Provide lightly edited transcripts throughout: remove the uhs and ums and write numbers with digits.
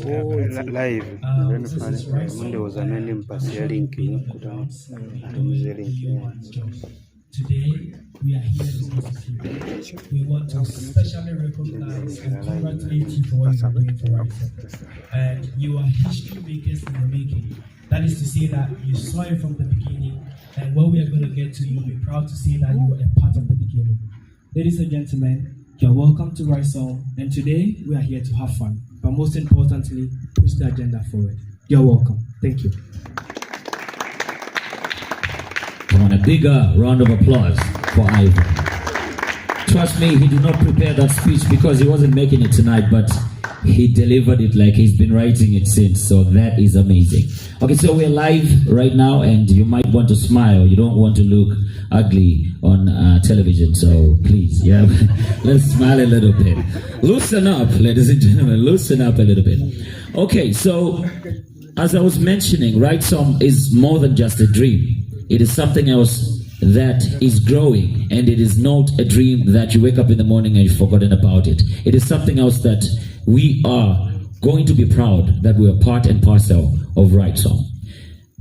live. Monday was an ending pass link. Today, we are here to we want to especially recognize and congratulate you for what you are doing for Rydsom. And you are history makers in the making. That is to say that you saw it from the beginning, and what we are going to get to, you'll be proud to say that you were a part of the beginning. Ladies and gentlemen, you're welcome to Rydsom, and today we are here to have fun, but most importantly, push the agenda forward. You're welcome. Thank you. Come on, a bigger round of applause for Ivan. Trust me, he did not prepare that speech because he wasn't making it tonight, but he delivered it like he's been writing it since, so that is amazing. Okay, so we're live right now, and you might want to smile. You don't want to look ugly on television, so please, yeah, let's smile a little bit. Loosen up, ladies and gentlemen, loosen up a little bit. Okay, so as I was mentioning, Rydsom is more than just a dream. It is something else that is growing, and it is not a dream that you wake up in the morning and you've forgotten about it. It is something else that we are going to be proud that we are part and parcel of Rydsom.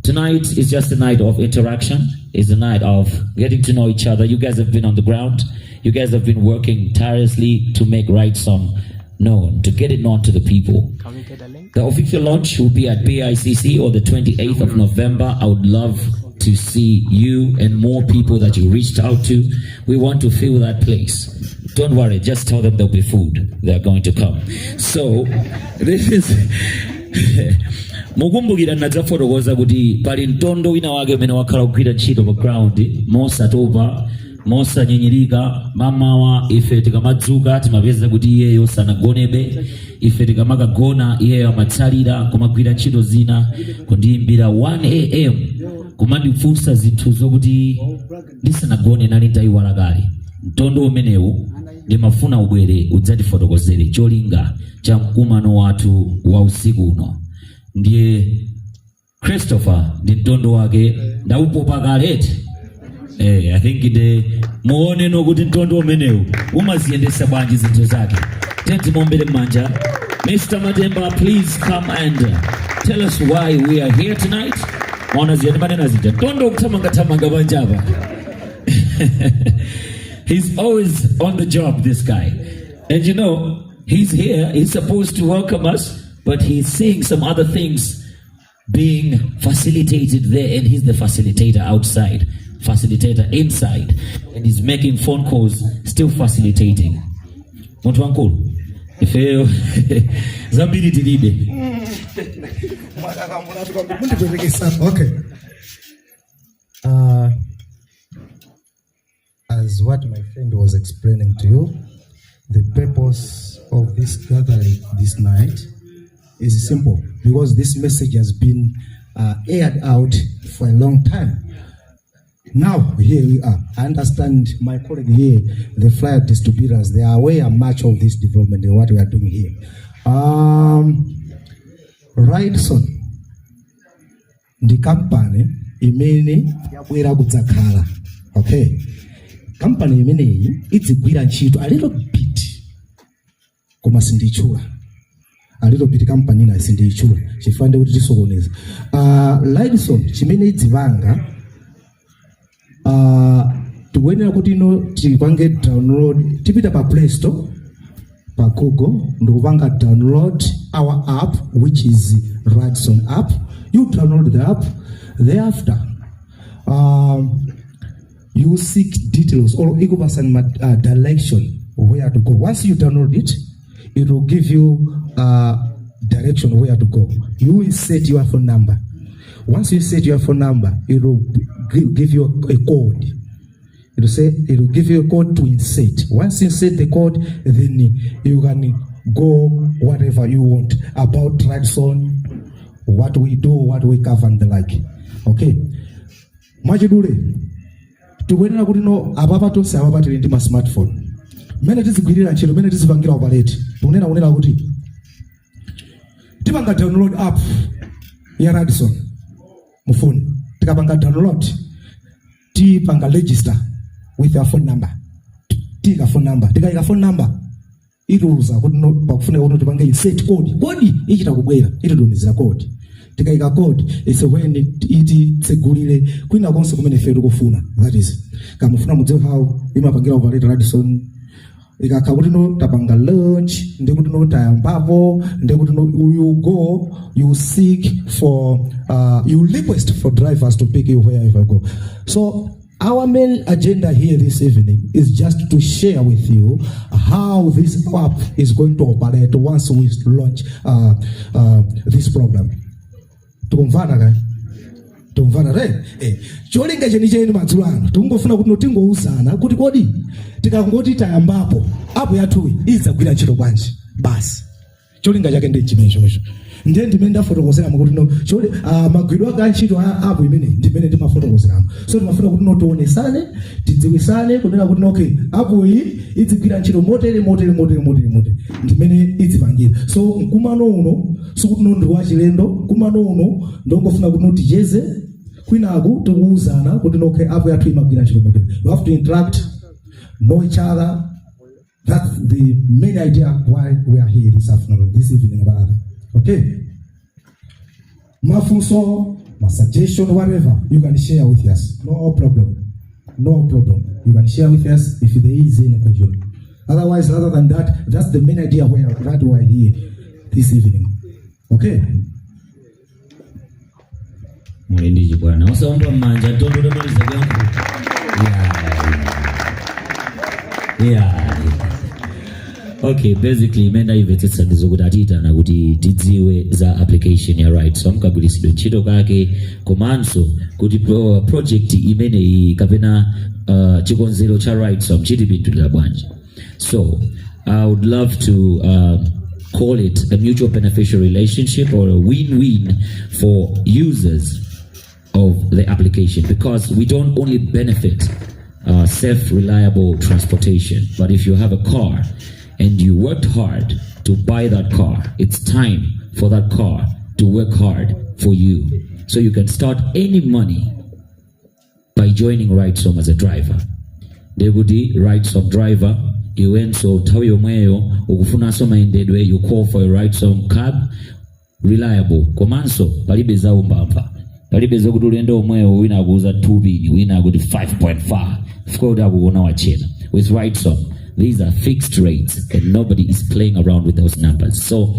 Tonight is just a night of interaction. It's a night of getting to know each other. You guys have been on the ground. You guys have been working tirelessly to make Rydsom known, to get it known to the people. The official launch will be at BICC on the 28th of November. I would love to see you and more people that you reached out to. We want to fill that place. Don't worry, just tell them there'll be food. They're going to come. So, this is... Mugumbukira nataforogoza kuti pali ntondo wina wake umene wakhala kugwira ntchito pa ground mosatopa mosanyinyirika. mamawa ife tikamadzuka timapeza kuti iyeyo sanagonebe, ife tikamakagona iyeyo amatsalira kumagwira ntchito zina, kundiyimbira 1 AM kumandifunsa zinthu zokuti ndisanagone nali ndayiwala kale. Mtondo umenewu ndimafuna ubwere udzatifotokozere cholinga cha mkumano wathu wa usiku uno. Ndiye Christopher ndi mtondo wake ndaupopa kaleti. I think ide muone nokuti mtondo umenewu umaziyendesa bwanji zinthu zake. Tenti mombele manja. Mr. Matemba, please come and tell us why we are here tonight. Mwana ziyende manena zija. Tondo kutamanga banjaba. He's always on the job, this guy. And you know, he's here, he's supposed to welcome us, but he's seeing some other things being facilitated there, and he's the facilitator outside, facilitator inside, and he's making phone calls, still facilitating. Muntu wankulu, ifeo, zambiri tilibe. Okay. As what my friend was explaining to you, the purpose of this gathering this night is simple, because this message has been aired out for a long time. Now, here we are. I understand my colleague here, the flyer distributors, they are aware much of this development and what we are doing here. Rydsom, the company, imene yabwera kudzakhala. Okay. Company imene idzigwira ntchito a little bit koma sindichula. A little bit company na sindichula. Chifande kuti tisokoneza. Rydsom chimene idzivanga tuwenera kuti no tipange download tipita pa Play Store pa Google ndikupanga download our app, which is Rydsom app. You download the app. Thereafter you seek details or direction where to go. Once you download it, it will give you direction where to go. You will set your phone number. Once you set your phone number, it will give you a code. It will give you a code to insert. Once you insert the code, then you can go whatever you want about Rydsom, what we do, what we cover, and the like. Okay. Majidule. Tuwenera kuti no ababa tonse ababa tili ndi ma smartphone. Mene tizigwirira ntchito, mene tizipangira operate. Unena kuti tipanga download app ya Rydsom mufoni. Tikapanga download, tipanga register with your phone number. Tika phone number. Tika phone number. iruza kuti no pakufuna kuti pange insert code ichita kubwera itotumizira code tikaika code is when iti tsegulire kwina konse kumene ife tikufuna. That is kamufuna mudziwe how imapangira operate Rydsom ikakha kuti no tapanga launch ndikuti no tayambapo ndikuti no you go you seek for you request for drivers to pick you wherever you go. So our main agenda here this evening is just to share with you how this app is going to operate once we launch this program. Tumvana right? Cholinga cheni madzulano tungofuna kuti notingouzana kuti kodi tikangoti tayambapo apo yathuyi izagwira ntchito bwanji basi. Cholinga chake ndi chimenecho. Ndiye ndimene ndafotokozera kuti no magwidwa aka ntchito apo imene ndimene ndimafotokozera. So timafuna kuti no tionesane tidziwisane kunena kuti okay apo iyi izigwira ntchito motere ndimene idzipangira. So mkumano uno sikuti no ndi wachilendo mkumano uno ndongofuna kuti no ticheze kwinaku tikuuzana kuti no okay apo yathu imagwira ntchito motere. You have to interact, know each other. That's the main idea why we are here this afternoon, this evening rather. Okay. Mafunso, my suggestion, whatever, you can share with us. No problem. You can share with us if there is any question. Otherwise, other than that, that's the main idea why we are here this evening. Okay. Mwendiji bwana. Usaomba manja tondo maliza yangu. Yeah. Okay, basically menda ivetsetsa ndizokuti atita kuti tidziwe za application ya Rydsom kagwiritsidwe ntchito kake komanso kuti project imene iyi kapena chikonzero cha Rydsom chitipindulira bwanji. So I would love to call it a mutual beneficial relationship or a win-win for users of the application, because we don't only benefit safe, reliable transportation, but if you have a car and you worked hard to buy that car, it's time for that car to work hard for you. So you can start any money by joining Rydsom as a driver. Degudi Rydsom driver, you went so tawi omweyo ukufuna so maendedwe, you call for a Rydsom cab, reliable. Komanso palibe za umbamba. Palibe za kuti ulendo omweyo wina akuuza 2 bini, wina akuti 5.5. Fukodi akuona wachena. With Rydsom, these are fixed rates and nobody is playing around with those numbers. So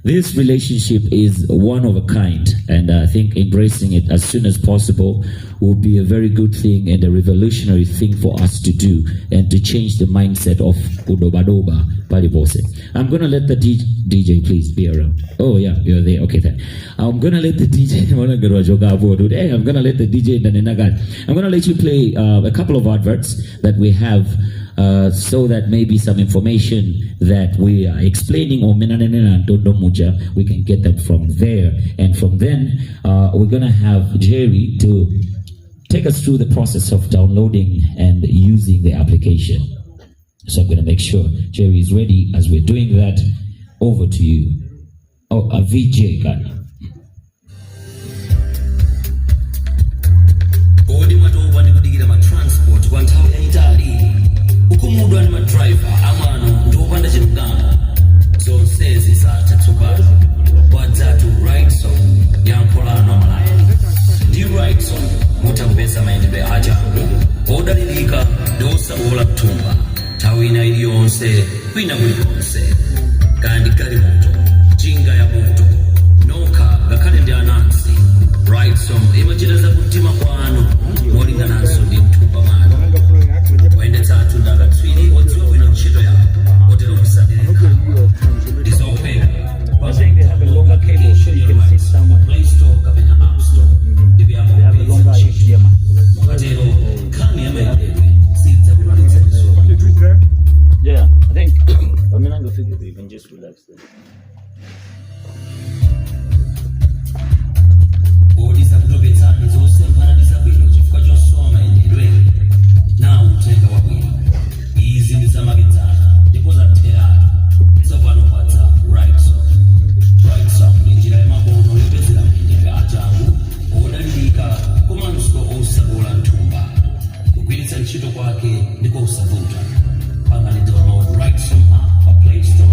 this relationship is one of a kind, and I think embracing it as soon as possible will be a very good thing and a revolutionary thing for us to do and to change the mindset of Udobadoba Palibose. I'm going to let the DJ please be around. Oh yeah, you're there. Okay, then. I'm going to let the DJ, I'm going to let the DJ, I'm going to let you play a couple of adverts that we have so that maybe some information that we are explaining or we can get them from there, and from then we're gonna have Jerry to take us through the process of downloading and using the application. So I'm gonna make sure Jerry is ready as we're doing that. Over to you. Oh, a VJ guy. Ukumudwa ni madriver amano ndopanda chilugamo so sezi sacha tsuba wadatu Rydsom yampolano amalaya ndi Rydsom mutapesa maendeleo ajangu odalilika ndosabola kutumba tawina iliyonse kwina kulikonse kandi kali moto jinga ya moto noka gakale ndi anansi Rydsom imachitaza kutima kwanu molingananso ndi mtumba mano waende tatu ndaga twini odziwa wina ntchito yawo otero kusadirika is open. I think they have a longer cable so you can sit somewhere. Play Store kapena App Store. They have a longer HDMI. Otero kani amaendedwe sita kulalitsa so. Yeah, I think I'm not going to figure you can just relax there. Odisa kutobetsa izose mpana bwino chifukwa chosoma endedwe. Now tenga wabwino. Izi ndizamakedzana ndikozathera tsopano kwadza Rydsom njira yemabono yopezera maendedwe ajangu odalirika komanso osabola mtumba. Kugwiritsa ntchito kwake ndiko usavuta. Pangani download Rydsom app pa Play Store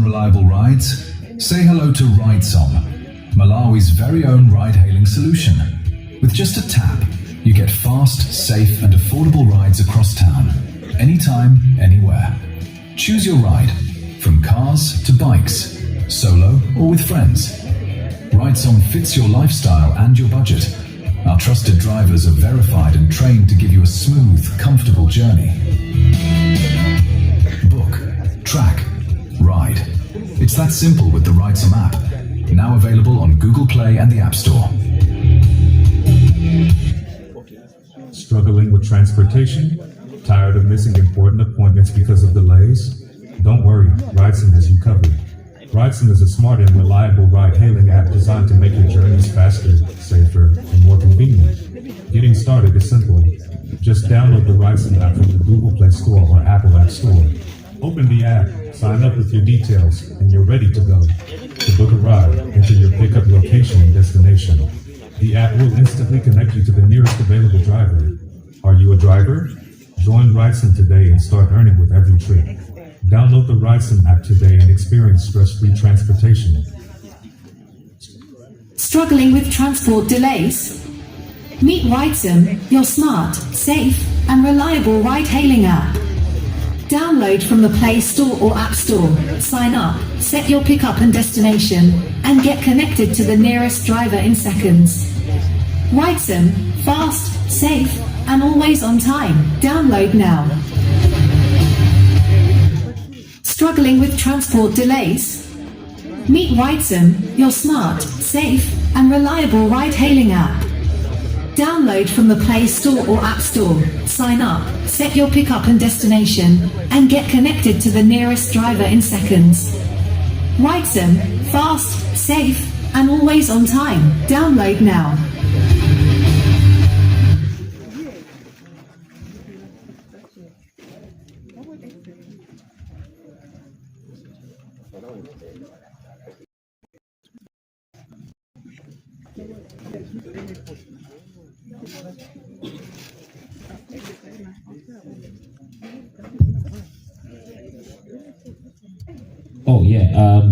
reliable rides? Say hello to Rydsom, Malawi's very own ride-hailing solution. With just a tap, you get fast, safe and affordable rides across town, anytime, anywhere. Choose your ride, from cars to bikes, solo or with friends. Rydsom fits your lifestyle and your budget. Our trusted drivers are verified and trained to give you a smooth, comfortable journey. Book, track, ride. It's that simple with the Rydsom app, now available on Google Play and the App Store. Struggling with transportation? Tired of missing important appointments because of delays? Don't worry, Rydsom has you covered. Rydsom is a smart and reliable ride-hailing app designed to make your journeys faster, safer, and more convenient. Getting started is simple. Just download the Rydsom app from the Google Play Store or Apple App Store. Open the app, sign up with your details, and you're ready to go. To book a ride, enter your pickup location and destination. The app will instantly connect you to the nearest available driver. Are you a driver? Join Rydsom today and start earning with every trip. Download the Rydsom app today and experience stress-free transportation. Struggling with transport delays? Meet Rydsom, your smart, safe, and reliable ride-hailing app. Download from the Play Store or App Store, sign up, set your pickup and destination, and get connected to the nearest driver in seconds. Rydsom, fast, safe, and always on time. Download now. Struggling with transport delays? Meet Rydsom, your smart, safe, and reliable ride-hailing app. Download from the Play Store or App Store, sign up, set your pickup and destination, and get connected to the nearest driver in seconds. Rydsom, fast, safe, and always on time. Download now. Oh yeah,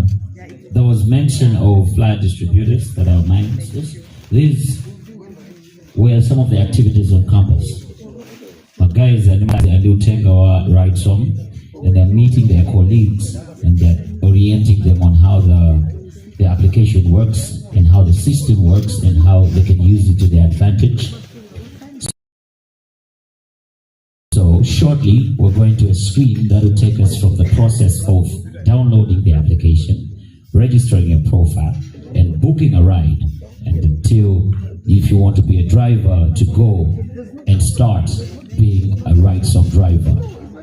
there was mention of flyer distributors that are mindless. These were some of the activities on campus. Our guys are do take our Rydsom and they're meeting their colleagues and they're orienting them on how the application works and how the system works and how they can use it to their advantage. So shortly, we're going to a screen that will take us from the process of downloading the application, registering a profile, and booking a ride, and until if you want to be a driver to go and start being a Rydsom driver.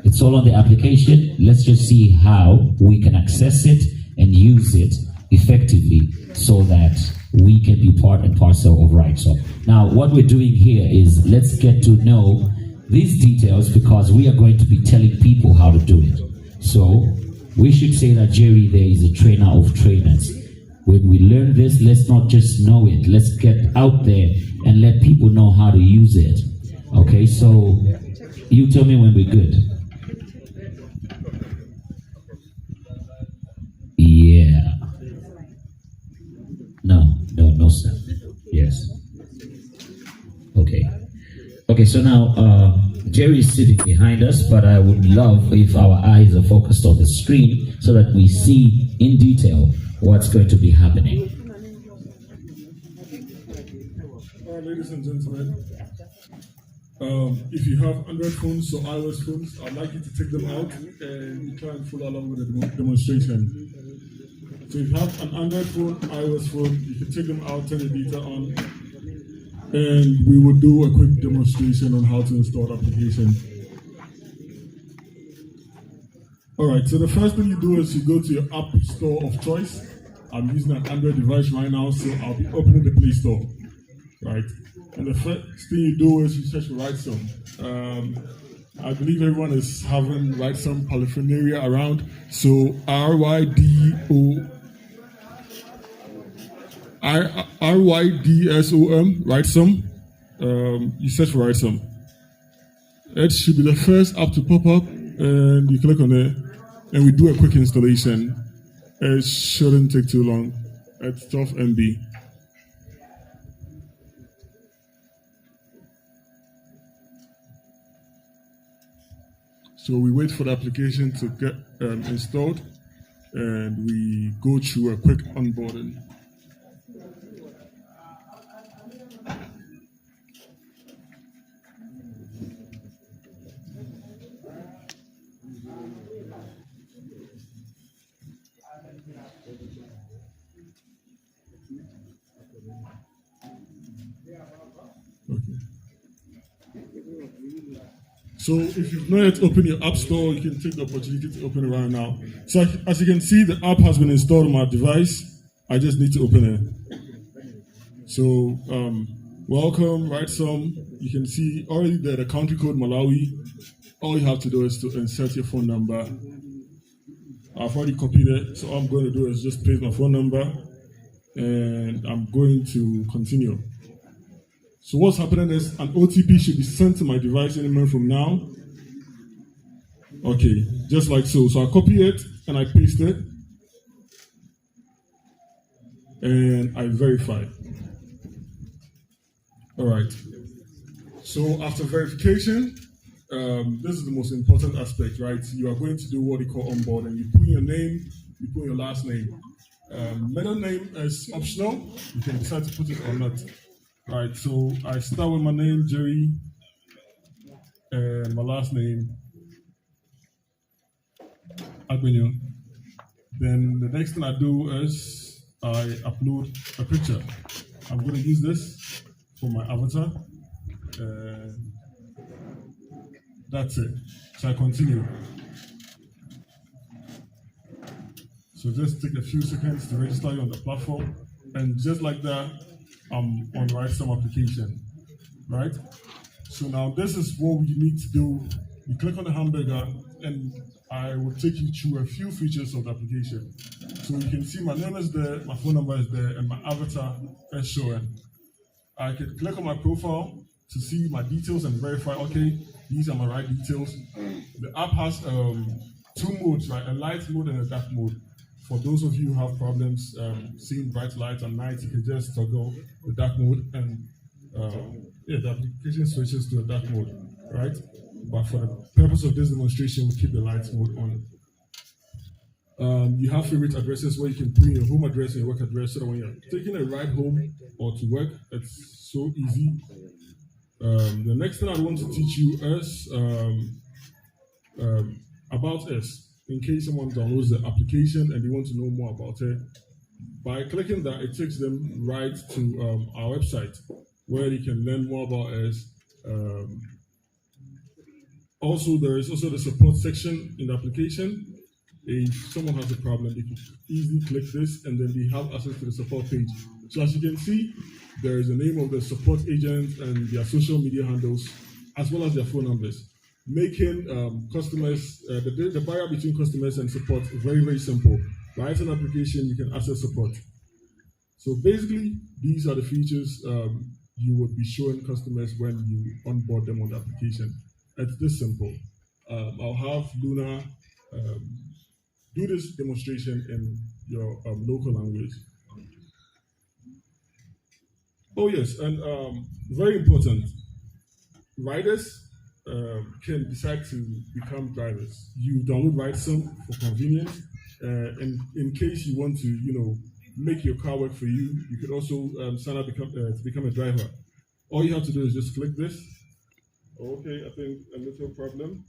It's all on the application. Let's just see how we can access it and use it effectively so that we can be part and parcel of Rydsom. Now, what we're doing here is let's get to know these details because we are going to be telling people how to do it. So we should say that Jerry there is a trainer of trainers. When we learn this, let's not just know it. Let's get out there and let people know how to use it. Okay, so you tell me when we're good. Yeah. No, sir. Yes. Okay. Okay, so now Jerry is sitting behind us, but I would love if our eyes are focused on the screen so that we see in detail what's going to be happening. Ladies and gentlemen, if you have Android phones or iOS phones, I'd like you to take them out and try and follow along with the demonstration. So if you have an Android phone, iOS phone, you can take them out, turn the data on, and we will do a quick demonstration on how to install the application. Alright, so the first thing you do is you go to your app store of choice. I'm using an Android device right now, so I'll be opening the Play Store. Right, and the first thing you do is you search for Rydsom. I believe everyone is having Rydsom paraphernalia around, so RYDSOM, Rydsom. You search for Rydsom. It should be the first app to pop up, and you click on it, and we do a quick installation. It shouldn't take too long. It's 12 MB. So we wait for the application to get installed, and we go through a quick onboarding. Okay. So if you've not yet opened your app store, you can take the opportunity to open it right now. So as you can see, the app has been installed on my device. I just need to open it. So welcome, Rydsom. You can see already there the country code Malawi. All you have to do is to insert your phone number. I've already copied it, so all I'm going to do is just paste my phone number, and I'm going to continue. So what's happening is an OTP should be sent to my device any minute from now. Okay, just like so. So I copy it and I paste it, and I verify. All right. So after verification, this is the most important aspect, right? You are going to do what you call onboarding. You put in your name, you put in your last name. Middle name is optional. You can decide to put it or not. Right, so I start with my name, Jerry, and my last name, Agbenyo. Then the next thing I do is I upload a picture. I'm going to use this for my avatar. That's it. So I continue. So just take a few seconds to register you on the platform, and just like that, I'm on Rydsom application, right? So now this is what we need to do. You click on the hamburger, and I will take you through a few features of the application. So you can see my name is there, my phone number is there, and my avatar is showing. I can click on my profile to see my details and verify, okay, these are my right details. The app has two modes, right? A light mode and a dark mode. For those of you who have problems seeing bright light at night, you can just toggle the dark mode, and the application switches to a dark mode, right? But for the purpose of this demonstration, we keep the light mode on. You have favorite addresses where you can put in your home address and your work address, so that when you're taking a ride home or to work, it's so easy. The next thing I want to teach you is about us. In case someone downloads the application and they want to know more about it, by clicking that, it takes them right to our website where they can learn more about us. Also, there is also the support section in the application. If someone has a problem, they can easily click this and then they have access to the support page. So as you can see, there is the name of the support agent and their social media handles, as well as their phone numbers, making customers, the barrier between customers and support very, very simple. Write an application, you can access support. So basically, these are the features you would be showing customers when you onboard them on the application. It's this simple. I'll have Luna do this demonstration in your local language. Oh yes, and very important, riders can decide to become drivers. You download Rydsom for convenience, and in case you want to, make your car work for you, you could also sign up to become a driver. All you have to do is just click this. Okay, I think a little problem.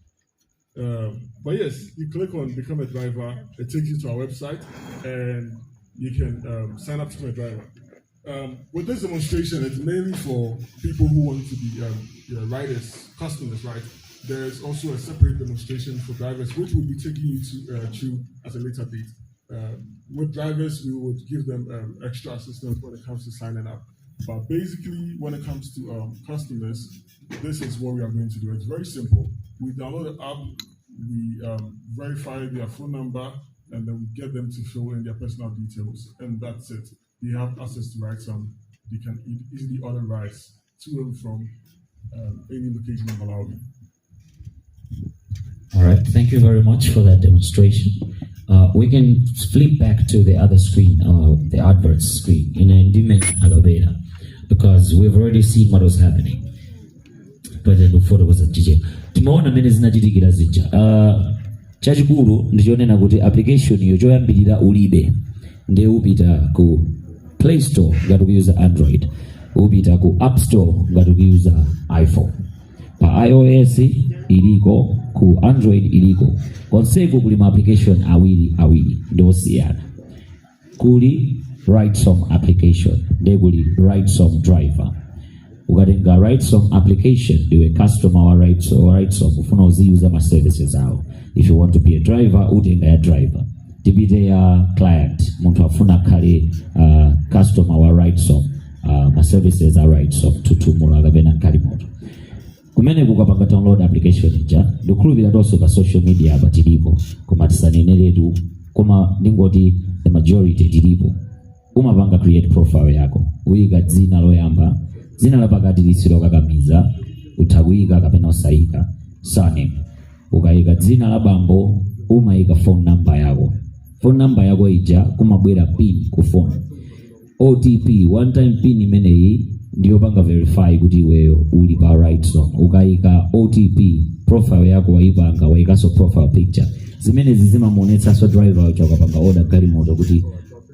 But yes, you click on become a driver, it takes you to our website, and you can sign up to become a driver. With this demonstration, it's mainly for people who want to be riders, customers, right? There's also a separate demonstration for drivers, which we'll be taking you through at a later date. With drivers, we would give them extra assistance when it comes to signing up. But basically, when it comes to customers, this is what we are going to do. It's very simple. We download the app, we verify their phone number, and then we get them to fill in their personal details, and that's it. They have access to Rydsom. They can easily order rides to and from any location in Malawi. All right, thank you very much for that demonstration. We can flip back to the other screen, the adverts screen, in a dimensional beta, because we've already seen what was happening. But before there was a DJ. Tumeona mene zinachitikira zija. Chachikulu ndichonena kuti application yo choyambirira ulibe. Ndiye upita ku Play Store ngati ukuyuza Android. Upita ku App Store ngati ukuyuza iPhone. Pa iOS iliko, ku Android iliko. Konseko kuli ma application awiri ndosiyana. Kuli Rydsom application, ndiye kuli Rydsom driver. Ukatenga Rydsom application, ndiwe customer wa Rydsom ufuna uziuza ma services awo. If you want to be a driver, utenga ya driver. Tipite ya client, muntu afuna kale customer wa Rydsom, ma services a Rydsom tutumula kapena kalimoto. Kumene kukapanga download application ija, ndikuluvira tonso pa social media batilipo, koma tisaneneretu, koma ndingoti the majority tilipo. Umapanga create profile yako, uyika dzina loyamba, dzina lapakati lisilo kakamiza, utakuyika kapena osayika, surname. Ukayika dzina la bambo, umayika phone number yako. Phone number yako ija kumabwera pin ku phone. OTP, one time pin imeneyi ndiyo panga verify kuti iweyo uli pa Rydsom. Ukayika OTP, profile yako waipanga, waikaso profile picture. Zimene zimamuonetsa so driver ucha ukapanga order galimoto kuti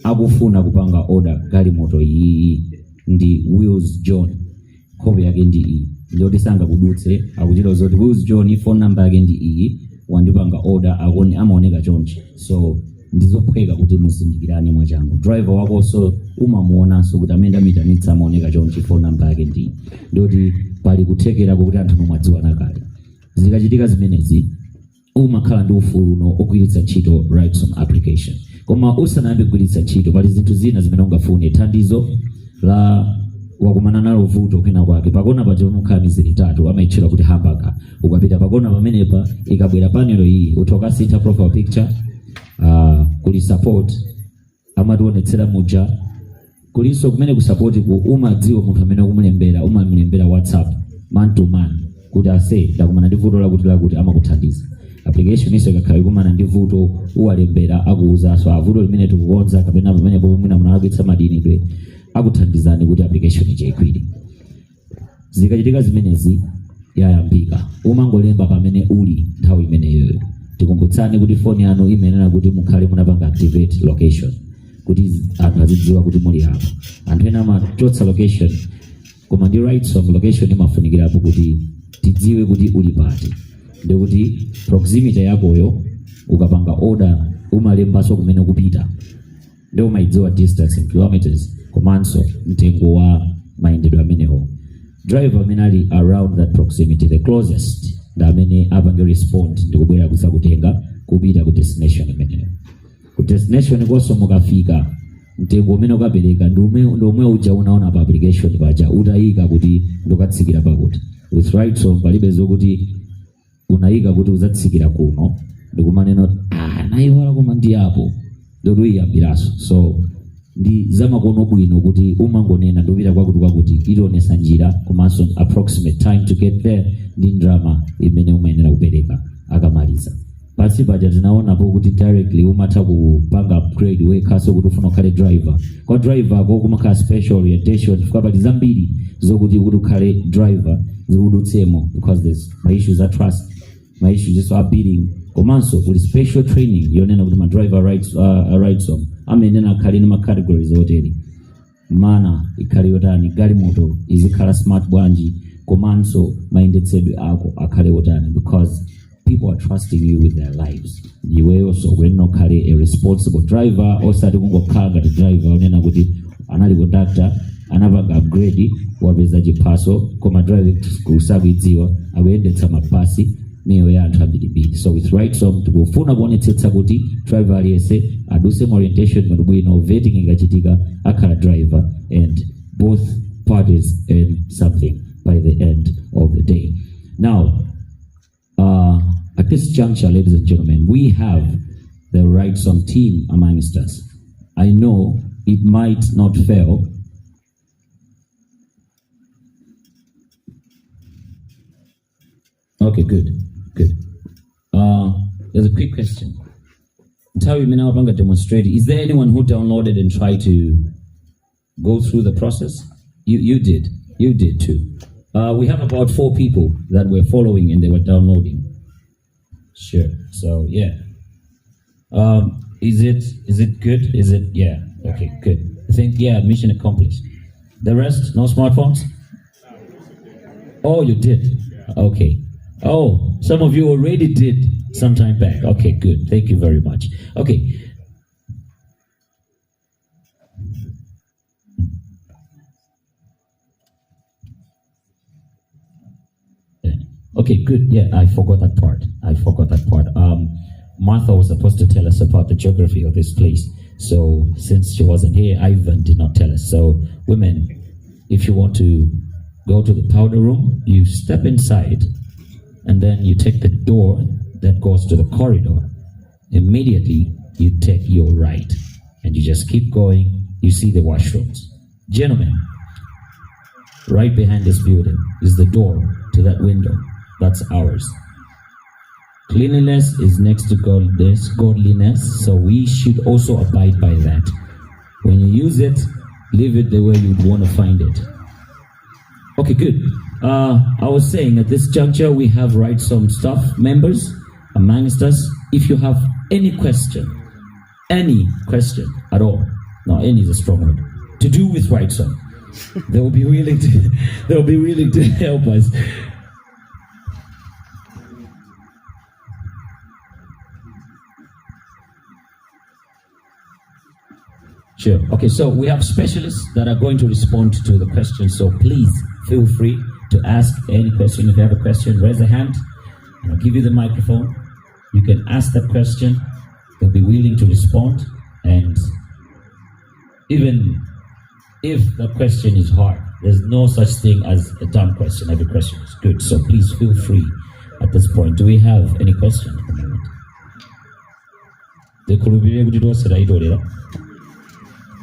akufuna kupanga order galimoto iyi ndi Wheels John, kopi yake ndi iyi. Ndiyo sanga kudutse akuchita zoti Wheels John phone number yake ndi iyi, wandipanga order akoni amaoneka chonchi. So ndizophweka kuti musindikirani mwachangu. Driver wako so umamuonanso kuti amenda mitamitsa amaoneka chonchi phone number yake ndi. Ndoti pali kuthekera kuti anthu nomwadziwana kale. Zikachitika zimenezi umakhala ndi ufulu no ogwiritsa ntchito Rydsom application. Koma usanayambe kugwiritsa ntchito pali zinthu zina zimene ungafune thandizo la wakumana nalo vuto kena kwake. Pakona pa chomukhala miziri tatu amaitchula kuti hamburger. Ukapita pakona pamenepa ikabwera panelo iyi utoka sita profile picture, kuli support amationetsera muja, kuliso kumene kusupport ku umadziwa munthu amene kumulembera, umamulembera WhatsApp man to man kuti ase ndakumana ndi vuto lakuti amakuthandiza. Application iso ikakhala ikumana ndi vuto uwalembera akuuza so avuto limene tikukonza kapena pamene pomwe munalabwitsa madinidwe akuthandizani kuti application ije ikwire. Zikachitika zimenezi yayambika umangolemba pamene uli nthawi imeneyo. Tikumbutsani kuti phone yanu imenera kuti mukhale munapanga activate location kuti anthu azidziwa kuti muli apo. Anthu ena amachotsa location, koma ndi Rydsom location imafunikirapo kuti tidziwe kuti uli pati. Ndikuti proximity yakoyo ukapanga order umalembaso kumene kupita, ndio umaidziwa distance in kilometers, komanso mtengo wa mayendedwe amenewo. Driver amene ali around that proximity, the closest, nda amene apange respond ndikubwera kusakutenga kupita ku destination imeneyo. Ku destination koso mukafika mtengo umene ukapereka ndomwe uja unaona pa application paja utayika kuti ndokatsikira pakuti. With Rydsom palibe zokuti unayika kuti uzatsikira kuno ndikumaneno nayiwala koma ndi apo ndoto iyambiraso. So ndi zamakono bwino kuti umangonena ndopita kwakuti ilionesa njira komanso approximate time to get there ndi drama imene umayenera kupereka akamaliza. Pasi paja tinaonapo kuti directly umatha kupanga upgrade wekhaso kuti ufuna ukhale driver. Kwa driver ko kumakhala special orientation fika pali zambiri zokuti ukhale driver zikudutsemo, because there's my issues are trust, my issues just are bidding. Komanso uli special training yonena kuti ma driver Rydsom amenena akhale ma categories hoteli mana ikhale yotani galimoto izikhala smart bwanji, komanso mayendetsedwe ako akhale yotani, because people are trusting you with their lives. Iweyo so when ukhale a responsible driver, osati kungokhala ngati driver onena kuti anali conductor anapanga upgrade wapeza chipaso koma driving school sakuidziwa akuyendetsa mabasi miyo ya anthu ambirimbiri. So with Rydsom tikufuna kuonetsetsa kuti driver aliyese aduse orientation bwino, vetting ingachitika akhala driver, and both parties earn something by the end of the day. Now at this juncture, ladies and gentlemen, we have the Rydsom team amongst us. I know it might not fail. Okay, good. There's a quick question. Tell me now, I'm going to demonstrate. Is there anyone who downloaded and tried to go through the process? You did. You did too. We have about 4 people that were following and they were downloading. Sure. So yeah. Is it good? Is it? Yeah. Okay. Good. I think mission accomplished. The rest, no smartphones? Oh, you did. Okay. Oh, some of you already did some time back. Okay, good. Thank you very much. Okay. Okay, good. Yeah, I forgot that part. Martha was supposed to tell us about the geography of this place. So since she wasn't here, Ivan did not tell us. So women, if you want to go to the powder room, you step inside and then you take the door that goes to the corridor. Immediately, you take your right and you just keep going. You see the washrooms. Gentlemen, right behind this building is the door to that window. That's ours. Cleanliness is next to godliness, so we should also abide by that. When you use it, leave it the way you'd want to find it. Okay, good. I was saying at this juncture, we have Rydsom staff members amongst us. If you have any question at all, no, any is a strong word, to do with Rydsom, they will be willing to help us. Sure. Okay, so we have specialists that are going to respond to the questions. So please feel free to ask any question. If you have a question, raise a hand and I'll give you the microphone. You can ask that question. They'll be willing to respond. And even if the question is hard, there's no such thing as a dumb question. Every question is good. So please feel free at this point. Do we have any question at the moment?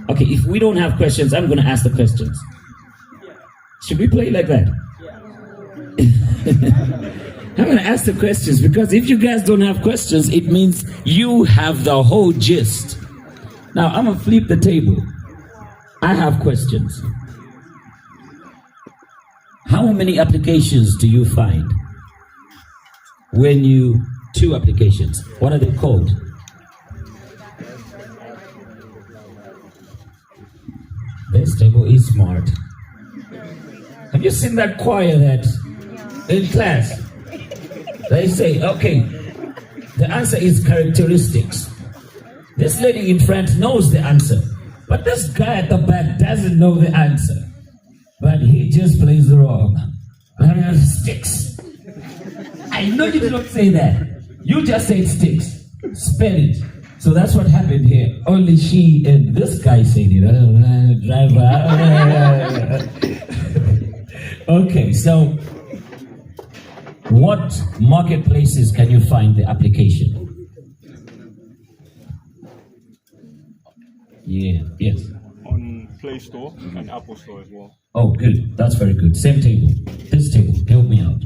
Okay, if we don't have questions, I'm going to ask the questions. Should we play like that? I'm going to ask the questions because if you guys don't have questions, it means you have the whole gist. Now, I'm going to flip the table. I have questions. How many applications do you find when you... 2 applications. What are they called? This table is smart. Have you seen that choir that in class? They say, okay, the answer is characteristics. This lady in front knows the answer, but this guy at the back doesn't know the answer. But he just plays wrong. Sticks. I know you did not say that. You just said sticks. Spell it. So that's what happened here. Only she and this guy said it. Driver. Okay, so what marketplaces can you find the application? Yeah, yes. On Play Store and Apple Store as well. Oh, good. That's very good. Same table. This table. Help me out.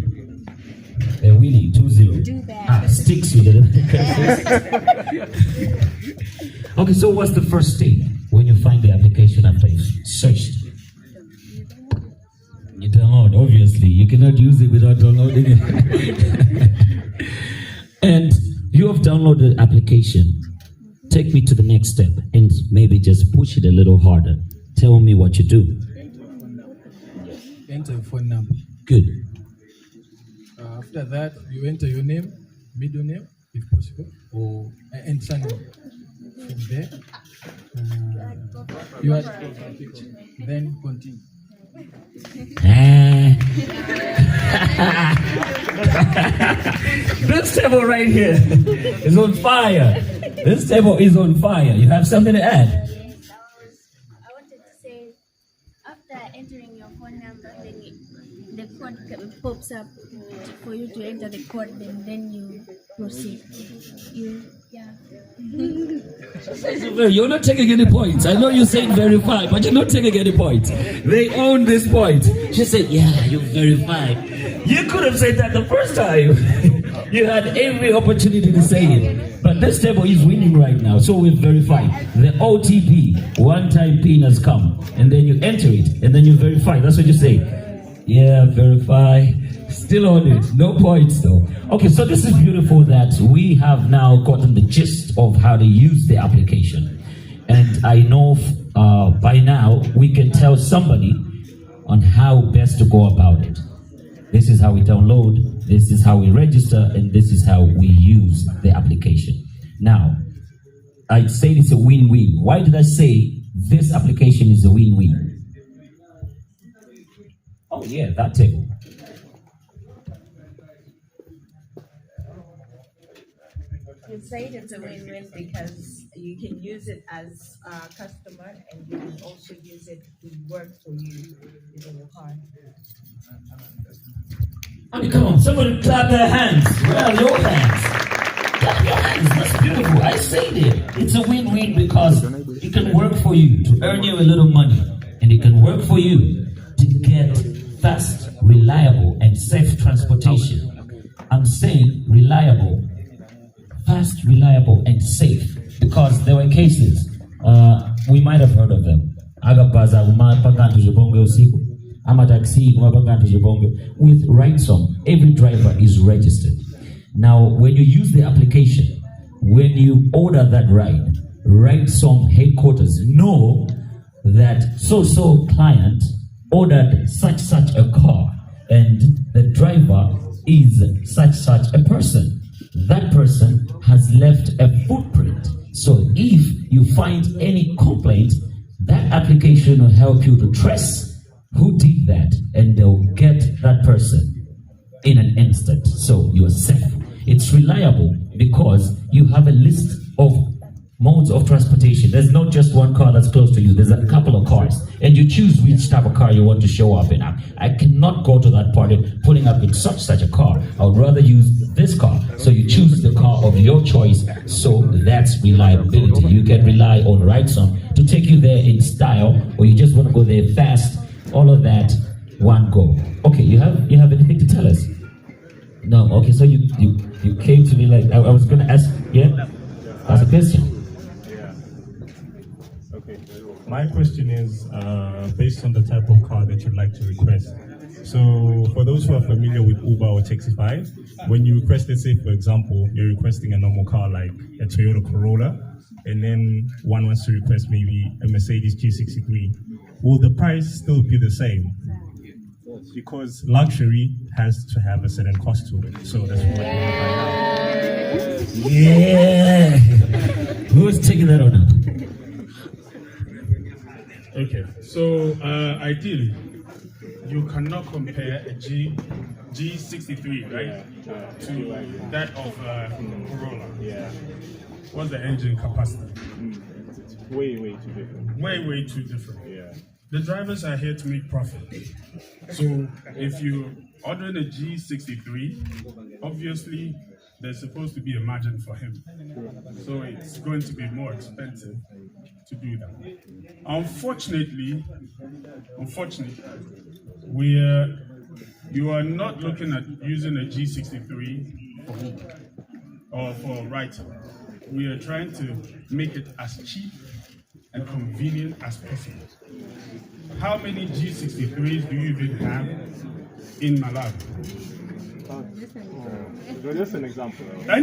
They're winning 2-0. Do that. Sticks you did Okay, so what's the first thing when you find the application after you searched? You download, obviously. You cannot use it without downloading it. And you have downloaded the application. Take me to the next step and maybe just push it a little harder. Tell me what you do. Enter your phone number. Good. After that, you enter your name, middle name, if possible, or and surname. From there, you add a picture. Then continue. This table right here is on fire. This table is on fire. You have something to add? I wanted to say, after entering your phone number, then the code pops up for you to enter the code, then you proceed. You're not taking any points. I know you're saying verify, but you're not taking any points. They own this point. She said, yeah, you verify. You could have said that the first time. You had every opportunity to say it. But this table is winning right now. So we've verified. The OTP, one-time PIN has come. And then you enter it. And then you verify. That's what you say. Yeah, verify. Still on it. No points though. Okay, so this is beautiful that we have now gotten the gist of how to use the application. And I know by now we can tell somebody on how best to go about it. This is how we download, this is how we register, and this is how we use the application. Now, I said it's a win-win. Why did I say this application is a win-win? Oh yeah, that table. You said it's a win-win because you can use it as a customer and you can also use it to work for you using your car. I mean, come on, somebody clap their hands. Where are your hands? Clap your hands, that's beautiful. I said it. It's a win-win because it can work for you to earn you a little money. And it can work for you to get fast, reliable, and safe transportation. I'm saying reliable, fast, reliable, and safe. Because there were cases, we might have heard of them. With Rydsom, every driver is registered. Now, when you use the application, when you order that ride, Rydsom headquarters know that so-so client ordered such a car, and the driver is such a person. That person has left a footprint. So if you find any complaint, that application will help you to trace who did that, and they'll get that person in an instant. So you are safe. It's reliable because you have a list of modes of transportation. There's not just one car that's close to you. There's a couple of cars. And you choose which type of car you want to show up in. I cannot go to that party pulling up in such a car. I would rather use this car. So you choose the car of your choice. So that's reliability. You can rely on Rydsom to take you there in style, or you just want to go there fast. All of that, one go. Okay, you have anything to tell us? No. Okay, so you came to me like I was going to ask. Yeah, that's a question. My question is based on the type of car that you'd like to request. So for those who are familiar with Uber or Taxify, when you request, let's say for example, you're requesting a normal car like a Toyota Corolla, and then one wants to request maybe a Mercedes G63, will the price still be the same? Because luxury has to have a certain cost to it. So that's what I want to find out. Yeah. Who's taking that on? Okay, so ideally, you cannot compare a G63, right, to that of Corolla. Yeah. What's the engine capacity? Way too different. Way too different. Yeah. The drivers are here to make profit. So if you ordering a G63, obviously there's supposed to be a margin for him. So it's going to be more expensive to do that. Unfortunately, you are not looking at using a G63 for Uber or for Rydsom. We are trying to make it as cheap and convenient as possible. How many G63s do you even have in Malawi? Just an example. I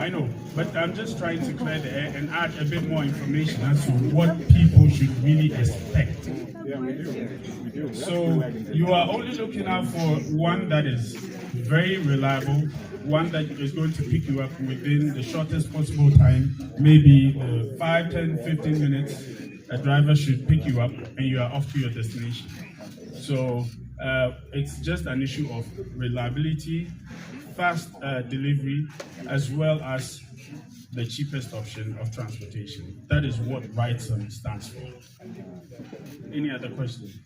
know, but I'm just trying to clear the air and add a bit more information as to what people should really expect. Yeah, we do. So you are only looking out for one that is very reliable, one that is going to pick you up within the shortest possible time, maybe 5, 10, 15 minutes. A driver should pick you up and you are off to your destination. So it's just an issue of reliability, fast delivery, as well as the cheapest option of transportation. That is what Rydsom stands for. Any other questions?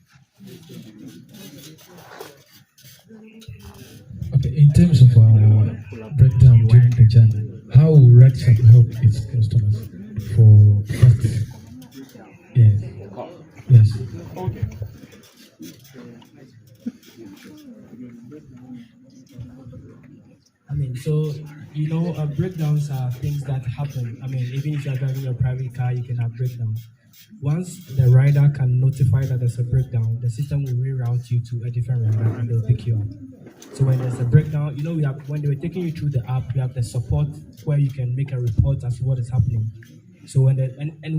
Okay, in terms of our breakdown during the journey, how will Rydsom help its customers for fast? Yes. Yes. Okay. I mean, so breakdowns are things that happen. I mean, even if you're driving your private car, you can have breakdowns. Once the rider can notify that there's a breakdown, the system will reroute you to a different rider and they'll pick you up. So when there's a breakdown, we have, when they were taking you through the app, you have the support where you can make a report as to what is happening. So when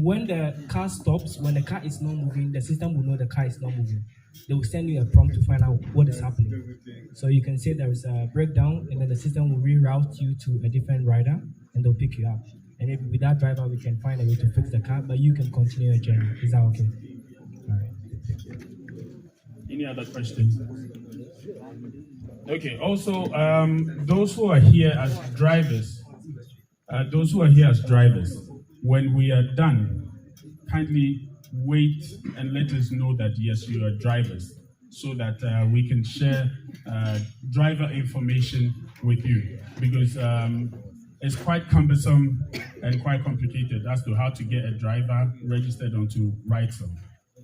when the car stops, when the car is not moving, the system will know the car is not moving. They will send you a prompt to find out what is happening. So you can say there is a breakdown, and then the system will reroute you to a different rider, and they'll pick you up. And if with that driver, we can find a way to fix the car, but you can continue your journey. Is that okay? All right. Any other questions? Okay. Also, those who are here as drivers, when we are done, kindly wait and let us know that yes, you are drivers, so that we can share driver information with you, because it's quite cumbersome and quite complicated as to how to get a driver registered onto Rydsom.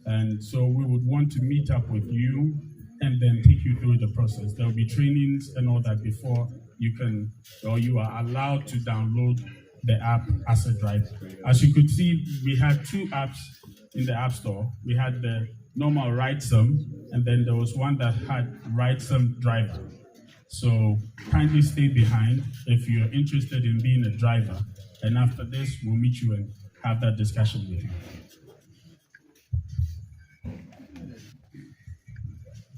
And so we would want to meet up with you and then take you through the process. There will be trainings and all that before you can, or you are allowed to download the app as a driver. As you could see, we had two apps in the App Store. We had the normal Rydsom, and then there was one that had Rydsom Driver. So kindly stay behind if you're interested in being a driver. And after this, we'll meet you and have that discussion with you.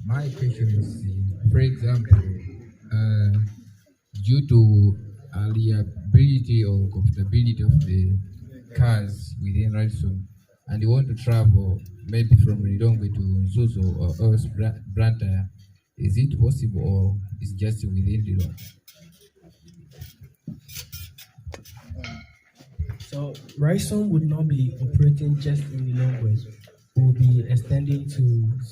My question is, for example, due to reliability or comfortability of the cars within Rydsom, and you want to travel maybe from Ridongwe to Nzuzo or else Branta, is it possible or is just within the law? So Rydsom would not be operating just in the Lilongwe. We will be extending to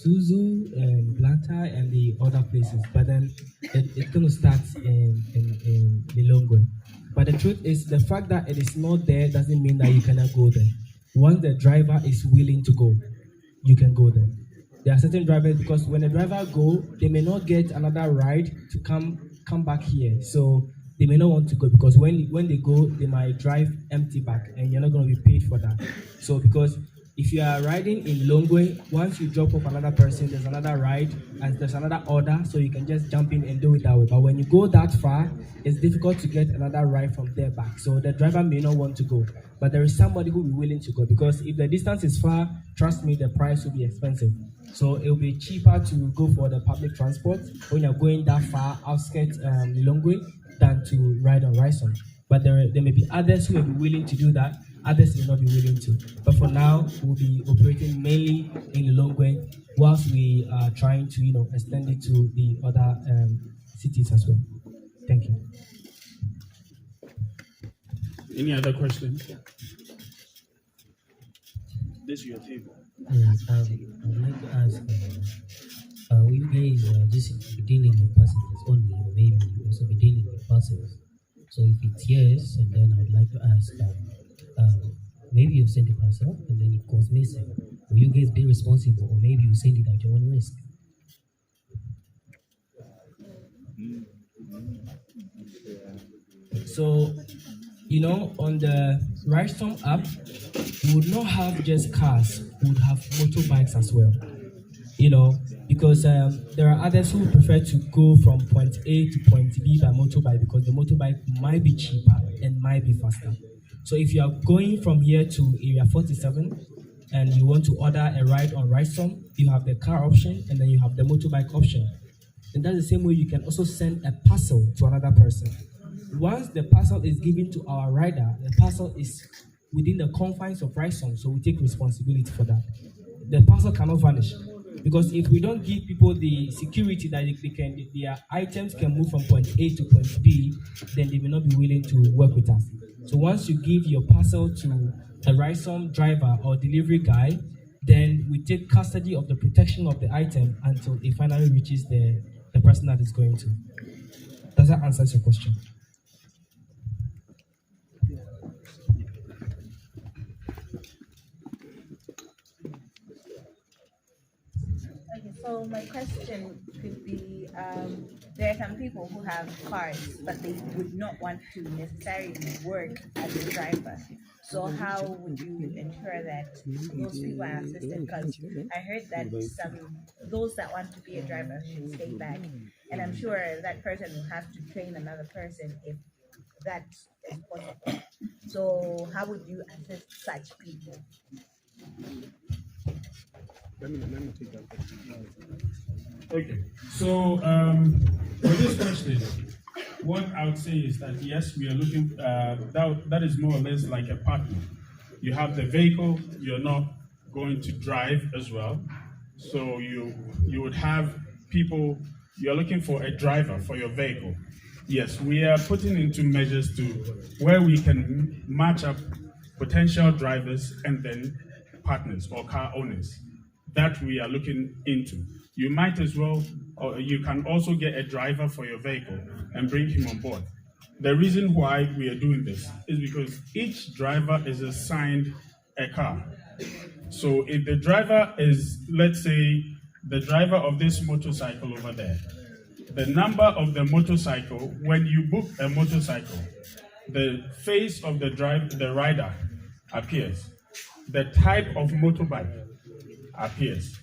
Zuzu and Blanta and the other places, but then it's going to start in Lilongwe. But the truth is, the fact that it is not there doesn't mean that you cannot go there. Once the driver is willing to go, you can go there. There are certain drivers, because when the driver go, they may not get another ride to come back here. So they may not want to go, because when they go, they might drive empty back, and you're not going to be paid for that. So because if you are riding in Longwe, once you drop off another person, there's another ride and there's another order, so you can just jump in and do it that way. But when you go that far, it's difficult to get another ride from there back. So the driver may not want to go, but there is somebody who will be willing to go, because if the distance is far, trust me, the price will be expensive. So it will be cheaper to go for the public transport when you're going that far outskirts Longwe than to ride on Rydsom. But there may be others who will be willing to do that. Others will not be willing to. But for now, we'll be operating mainly in Lilongwe, whilst we are trying to, extend it to the other cities as well. Thank you. Any other questions? This is your table. Yes, I would like to ask, will you guys just be dealing with passengers only, or maybe also be dealing with parcels? So if it's yes, and then I would like to ask, maybe you send a parcel and then it goes missing. Will you guys be responsible, or maybe you send it at your own risk? So, on the Rydsom app, we would not have just cars, we would have motorbikes as well. Because there are others who prefer to go from point A to point B by motorbike, because the motorbike might be cheaper and might be faster. So if you are going from here to area 47 and you want to order a ride on Rydsom, you have the car option and then you have the motorbike option. And that's the same way you can also send a parcel to another person. Once the parcel is given to our rider, the parcel is within the confines of Rydsom, so we take responsibility for that. The parcel cannot vanish, because if we don't give people the security that their items can move from point A to point B, then they may not be willing to work with us. So once you give your parcel to a Rydsom driver or delivery guy, then we take custody of the protection of the item until it finally reaches the person that is going to. Does that answer your question? So my question could be, there are some people who have cars, but they would not want to necessarily work as a driver. So how would you ensure that those people are assisted? Because I heard that those that want to be a driver should stay back, and I'm sure that person will have to train another person if that is possible. So how would you assist such people? Okay, so for this question, what I would say is that yes, we are looking, that is more or less like a partner. You have the vehicle, you're not going to drive as well. So you would have people, you're looking for a driver for your vehicle. Yes, we are putting into measures to where we can match up potential drivers and then partners or car owners. That we are looking into. You might as well, or you can also get a driver for your vehicle and bring him on board. The reason why we are doing this is because each driver is assigned a car. So if the driver is, let's say, the driver of this motorcycle over there, the number of the motorcycle, when you book a motorcycle, the face of the rider appears. The type of motorbike appears.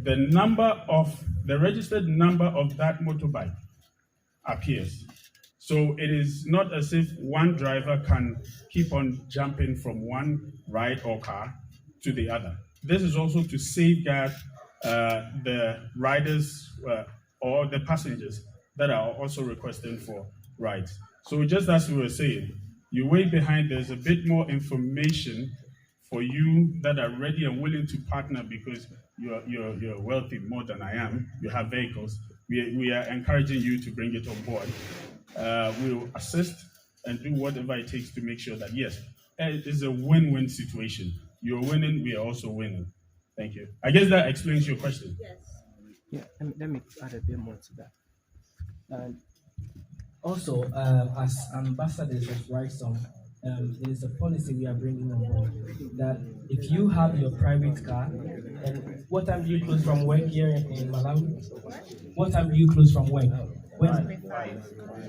The registered number of that motorbike appears. So it is not as if one driver can keep on jumping from one ride or car to the other. This is also to safeguard the riders or the passengers that are also requesting for rides. So just as we were saying, you wait behind, there's a bit more information for you that are ready and willing to partner because you're wealthy more than I am. You have vehicles. We are encouraging you to bring it on board. We'll assist and do whatever it takes to make sure that, yes, it is a win-win situation. You're winning, we are also winning. Thank you. I guess that explains your question. Yes. Yeah, let me add a bit more to that. Also, as ambassadors of Rydsom, there is a policy we are bringing on board that if you have your private car, and what time do you close from work here in Malawi? What time do you close from work? When?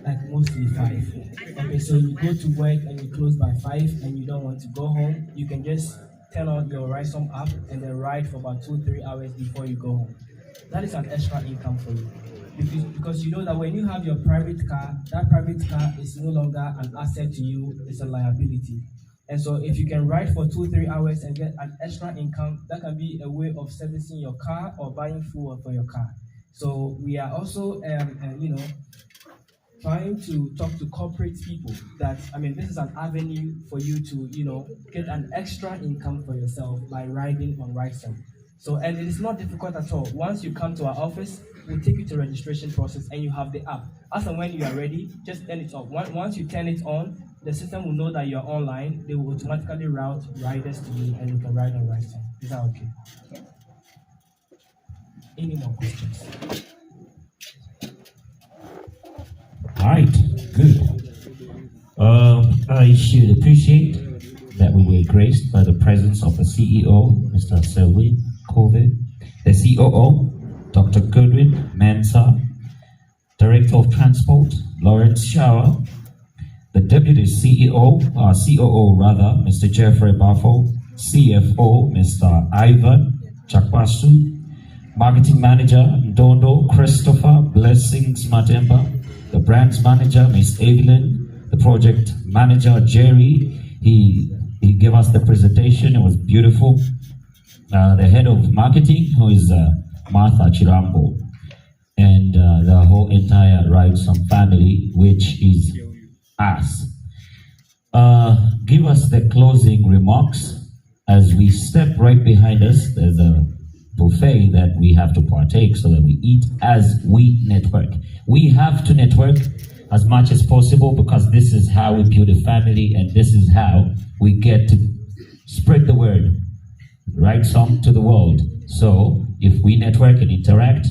Like mostly 5. Okay, so you go to work and you close by 5 and you don't want to go home, you can just turn on your Rydsom app and then ride for about 2-3 hours before you go home. That is an extra income for you. Because you know that when you have your private car, that private car is no longer an asset to you, it's a liability. And so if you can ride for 2-3 hours and get an extra income, that can be a way of servicing your car or buying fuel for your car. So we are also, trying to talk to corporate people that, this is an avenue for you to, get an extra income for yourself by riding on Rydsom. So, and it is not difficult at all. Once you come to our office, we'll take you to registration process and you have the app. As and when you are ready, just turn it off. Once you turn it on, the system will know that you're online. They will automatically route riders to you and you can ride on Rydsom. Is that okay? Yeah. Any more questions? All right, good. I should appreciate that we were graced by the presence of the CEO, Mr. Selwyn Covey, the COO, Dr. Goodwin Mensah, Director of Transport, Lawrence Shower, the Deputy CEO, COO rather, Mr. Jeffrey Baffo, CFO, Mr. Ivan Chakwasu, Marketing Manager, Ndondo Christopher Blessings Matemba, the Brands Manager, Ms. Evelyn, the Project Manager, Jerry. He gave us the presentation, it was beautiful. The Head of Marketing, who is Martha Chirambo, and the whole entire Rydsom family, which is us. Give us the closing remarks. As we step right behind us, there's a buffet that we have to partake so that we eat as we network. We have to network as much as possible because this is how we build a family and this is how we get to spread the word, Rydsom to the world. So if we network and interact,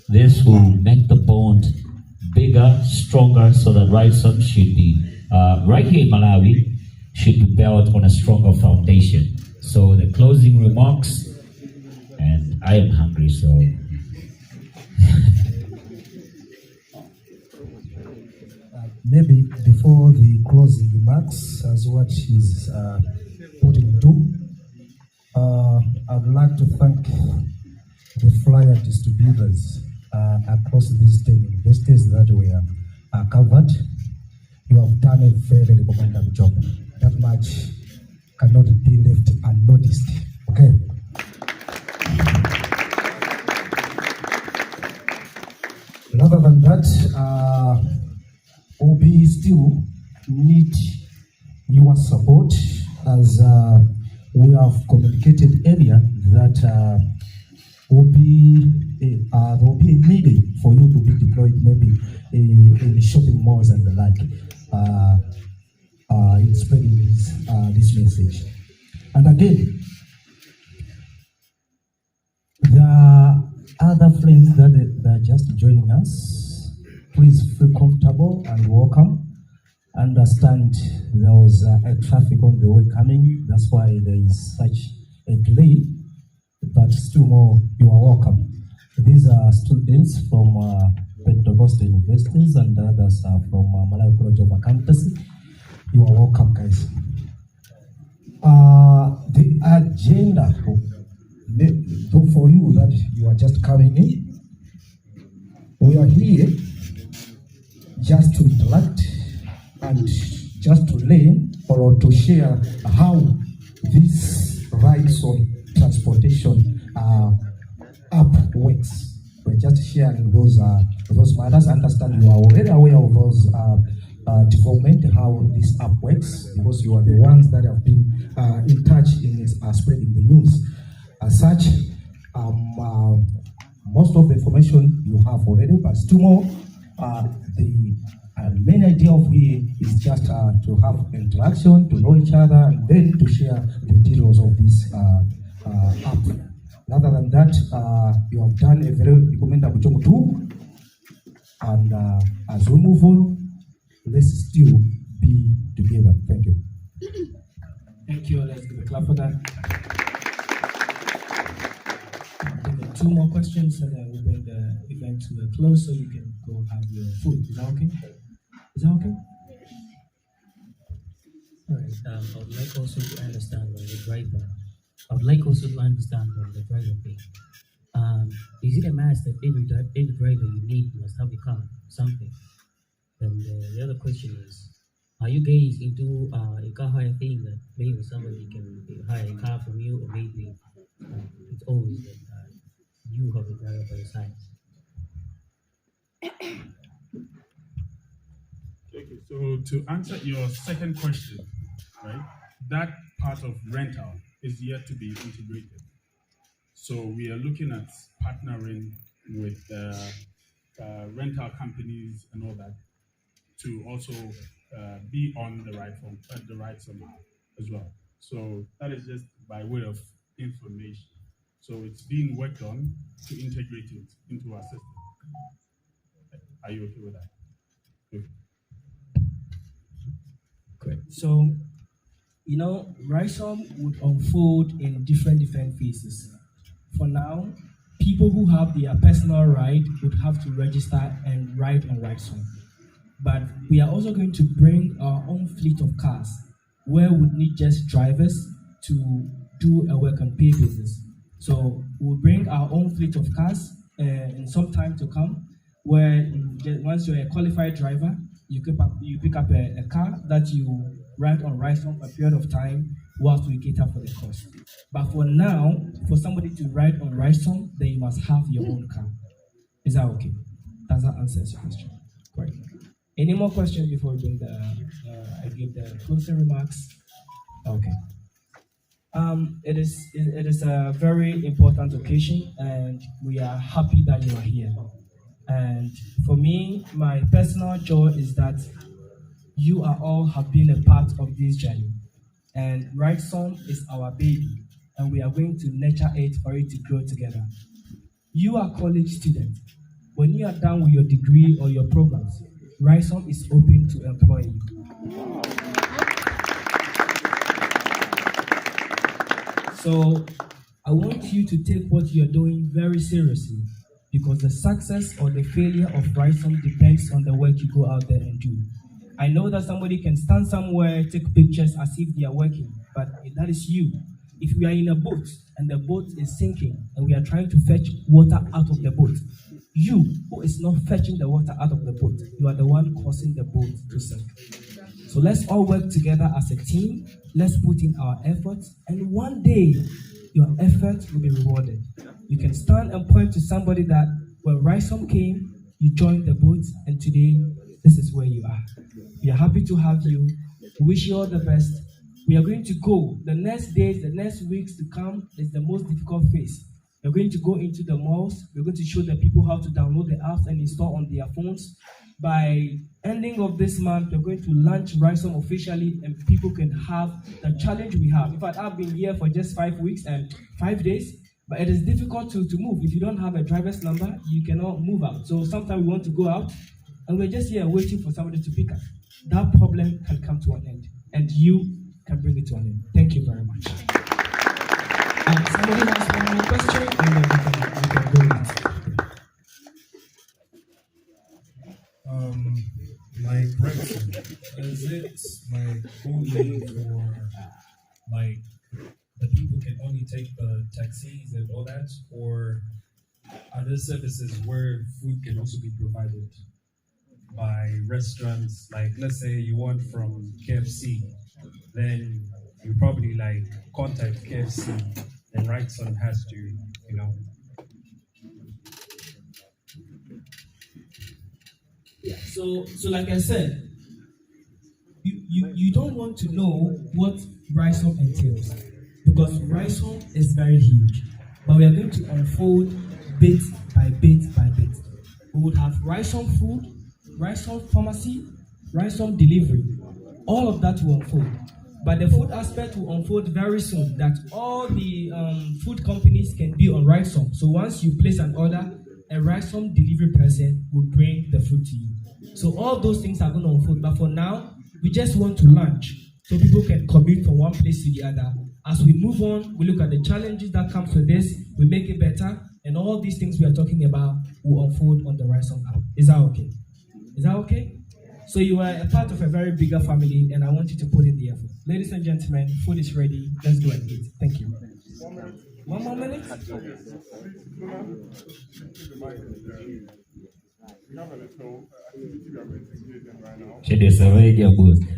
this will make the bond bigger, stronger, so that Rydsom should be, right here in Malawi, should be built on a stronger foundation. So the closing remarks, and I am hungry, so Maybe before the closing remarks, as what he's putting to, I'd like to thank the flyer distributors across these 10 universities that were covered. You have done a very recommendable job. That much cannot be left unnoticed. Okay. Rather than that, we still need your support, as we have communicated earlier that will be needed for you to be deployed maybe in shopping malls and the like in spreading this message. And again, the other friends that are just joining us, please feel comfortable and welcome. Understand there was a traffic on the way coming, that's why there is such a delay, but still more, you are welcome. These are students from Pentecost universities and others are from Malawi College of Accountancy. You are welcome, guys. The agenda for you that you are just coming in, we are here just to interact and just to learn or to share how this Rydsom transportation app works. We're just sharing those matters. Understand you are already aware of those development, how this app works, because you are the ones that have been in touch in spreading the news. As such, most of the information you have already, but still more, the main idea of here is just to have interaction, to know each other, and then to share the details of this app. Rather than that, you have done a very recommendable job too. And as we move on, let's still be together. Thank you. Thank you. Let's give a clap for that. Two more questions and then we'll bring the event to a close so you can go have your food. Is that okay? Is that okay? All right. I would like also to understand on the driver. I would like also to understand on the driver thing. Is it a must that every driver you need must have a car, something? And the other question is, are you guys into a car hire thing that maybe somebody can hire a car from you, or maybe it's always that you have a driver by your side? Okay, so to answer your second question, right, that part of rental is yet to be integrated. So we are looking at partnering with rental companies and all that to also be on the Rydsom app as well. So that is just by way of information. So it's being worked on to integrate it into our system. Are you okay with that? Okay. Great. So, Rydsom would unfold in different phases. For now, people who have their personal ride would have to register and ride on Rydsom. But we are also going to bring our own fleet of cars where we need just drivers to do a work and pay business. So we'll bring our own fleet of cars in some time to come, where once you're a qualified driver, you pick up a car that you ride on Rydsom for a period of time whilst we cater for the cost. But for now, for somebody to ride on Rydsom, then you must have your own car. Is that okay? Does that answer your question? Great. Any more questions before we bring I give the closing remarks? Okay. It is a very important occasion, and we are happy that you are here. And for me, my personal joy is that you are all have been a part of this journey. And Rydsom is our baby, and we are going to nurture it for it to grow together. You are college students. When you are done with your degree or your programs, Rydsom is open to employ you. So I want you to take what you're doing very seriously, because the success or the failure of Rydsom depends on the work you go out there and do. I know that somebody can stand somewhere, take pictures as if they are working, but that is you. If we are in a boat and the boat is sinking and we are trying to fetch water out of the boat, you who is not fetching the water out of the boat, you are the one causing the boat to sink. So let's all work together as a team. Let's put in our efforts, and one day your effort will be rewarded. You can stand and point to somebody that when Rydsom came, you joined the boat, and today this is where you are. We are happy to have you. We wish you all the best. We are going to go. The next days, the next weeks to come is the most difficult phase. We're going to go into the malls. We're going to show the people how to download the apps and install on their phones. By ending of this month, we're going to launch Rydsom officially, and people can have the challenge we have. In fact, I've been here for just 5 weeks and 5 days, but it is difficult to move. If you don't have a driver's number, you cannot move out. So sometimes we want to go out, and we're just here waiting for somebody to pick us. That problem can come to an end, and you can bring it to an end. Thank you very much. Somebody has one more question, and then we can go next. Like Rydsom, is it like only for like the people can only take the taxis and all that, or are there services where food can also be provided by restaurants? Like let's say you want from KFC, then you probably like contact KFC, and Rydsom has to, you know. Yeah, so like I said, you don't want to know what Rydsom entails, because Rydsom is very huge, but we are going to unfold bit by bit by bit. We would have Rydsom food, Rydsom pharmacy, Rydsom delivery. All of that will unfold. But the food aspect will unfold very soon, that all the food companies can be on Rydsom. So once you place an order, a Rydsom delivery person will bring the food to you. So all those things are going to unfold. But for now, we just want to launch so people can commute from one place to the other. As we move on, we look at the challenges that comes with this, we make it better, and all these things we are talking about will unfold on the Rydsom app. Is that okay? Is that okay? So you are a part of a very bigger family, and I want you to put in the effort. Ladies and gentlemen, food is ready. Let's go and eat. Thank you. One more minute?